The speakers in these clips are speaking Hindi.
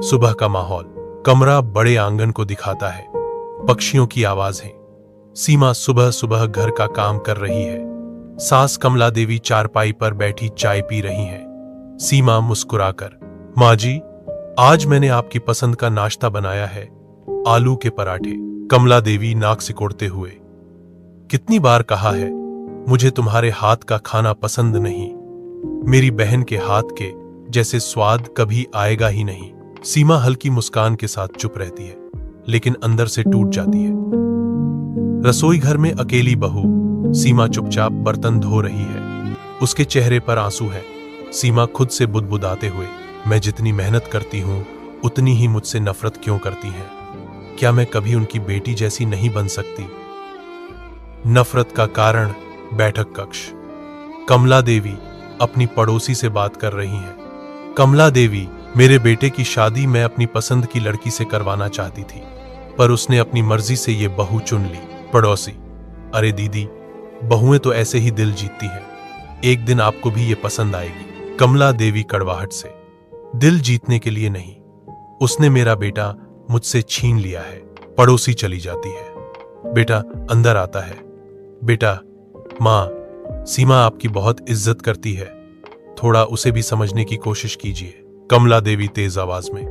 सुबह का माहौल, कमरा बड़े आंगन को दिखाता है। पक्षियों की आवाजें। सीमा सुबह सुबह घर का काम कर रही है। सास कमला देवी चारपाई पर बैठी चाय पी रही हैं। सीमा मुस्कुराकर, माँ जी, आज मैंने आपकी पसंद का नाश्ता बनाया है, आलू के पराठे। कमला देवी नाक सिकोड़ते हुए, कितनी बार कहा है मुझे तुम्हारे हाथ का खाना पसंद नहीं। मेरी बहन के हाथ के जैसे स्वाद कभी आएगा ही नहीं। सीमा हल्की मुस्कान के साथ चुप रहती है, लेकिन अंदर से टूट जाती है। रसोई घर में अकेली बहू सीमा चुपचाप बर्तन धो रही है। उसके चेहरे पर आंसू है। सीमा खुद से बुदबुदाते हुए, मैं जितनी मेहनत करती हूं उतनी ही मुझसे नफरत क्यों करती हैं? क्या मैं कभी उनकी बेटी जैसी नहीं बन सकती? नफरत का कारण बैठक कक्ष। कमला देवी अपनी पड़ोसी से बात कर रही हैं। कमला देवी, मेरे बेटे की शादी मैं अपनी पसंद की लड़की से करवाना चाहती थी, पर उसने अपनी मर्जी से ये बहू चुन ली। पड़ोसी, अरे दीदी, बहुएं तो ऐसे ही दिल जीतती हैं, एक दिन आपको भी ये पसंद आएगी। कमला देवी कड़वाहट से, दिल जीतने के लिए नहीं, उसने मेरा बेटा मुझसे छीन लिया है। पड़ोसी चली जाती है। बेटा अंदर आता है। बेटा, माँ, सीमा आपकी बहुत इज्जत करती है, थोड़ा उसे भी समझने की कोशिश कीजिए। कमला देवी तेज आवाज में,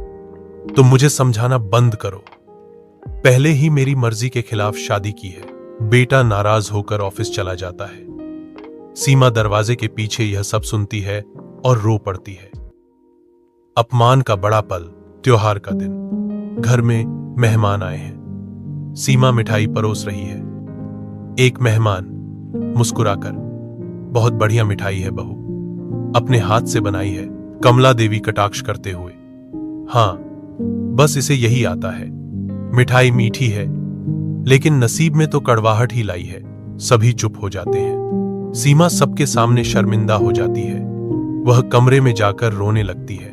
तुम मुझे समझाना बंद करो। पहले ही मेरी मर्जी के खिलाफ शादी की है। बेटा नाराज होकर ऑफिस चला जाता है। सीमा दरवाजे के पीछे यह सब सुनती है और रो पड़ती है। अपमान का बड़ा पल। त्योहार का दिन, घर में मेहमान आए हैं। सीमा मिठाई परोस रही है। एक मेहमान मुस्कुराकर, बहुत बढ़िया मिठाई है बहू, अपने हाथ से बनाई है। कमला देवी कटाक्ष करते हुए, हां, बस इसे यही आता है। मिठाई मीठी है, लेकिन नसीब में तो कड़वाहट ही लाई है। सभी चुप हो जाते हैं। सीमा सबके सामने शर्मिंदा हो जाती है। वह कमरे में जाकर रोने लगती है।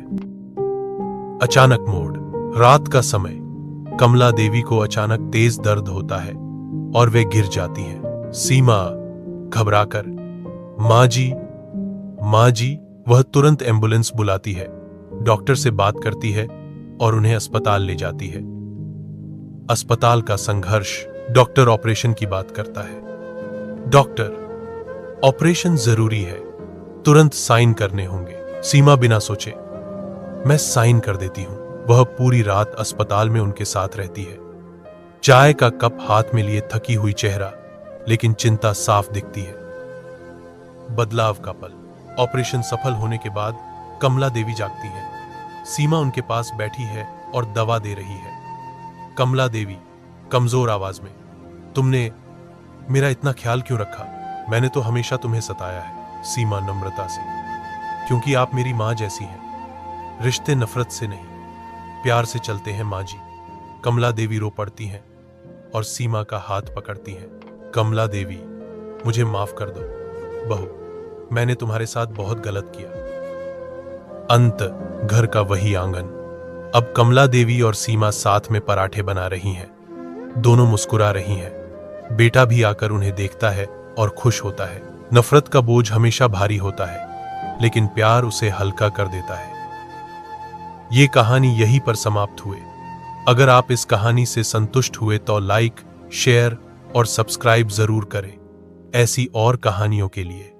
अचानक मोड़, रात का समय। कमला देवी को अचानक तेज दर्द होता है और वे गिर जाती हैं। सीमा घबराकर, माँ जी, माँ जी। वह तुरंत एम्बुलेंस बुलाती है, डॉक्टर से बात करती है और उन्हें अस्पताल ले जाती है। अस्पताल का संघर्ष। डॉक्टर ऑपरेशन की बात करता है। डॉक्टर, ऑपरेशन जरूरी है, तुरंत साइन करने होंगे। सीमा बिना सोचे, मैं साइन कर देती हूं। वह पूरी रात अस्पताल में उनके साथ रहती है। चाय का कप हाथ में लिए थकी हुई चेहरा, लेकिन चिंता साफ दिखती है। बदलाव का पल। ऑपरेशन सफल होने के बाद कमला देवी जागती है। सीमा उनके पास बैठी है और दवा दे रही है। कमला देवी कमजोर आवाज में, तुमने मेरा इतना ख्याल क्यों रखा? मैंने तो हमेशा तुम्हें सताया है। सीमा नम्रता से, क्योंकि आप मेरी मां जैसी हैं। रिश्ते नफरत से नहीं, प्यार से चलते हैं मां जी। कमला देवी रो पड़ती हैं और सीमा का हाथ पकड़ती हैं। कमला देवी, मुझे माफ कर दो बहू, मैंने तुम्हारे साथ बहुत गलत किया। अंत। घर का वही आंगन। अब कमला देवी और सीमा साथ में पराठे बना रही हैं। दोनों मुस्कुरा रही हैं। बेटा भी आकर उन्हें देखता है और खुश होता है। नफरत का बोझ हमेशा भारी होता है, लेकिन प्यार उसे हल्का कर देता है। ये कहानी यहीं पर समाप्त हुए। अगर आप इस कहानी से संतुष्ट हुए तो लाइक, शेयर और सब्सक्राइब जरूर करें, ऐसी और कहानियों के लिए।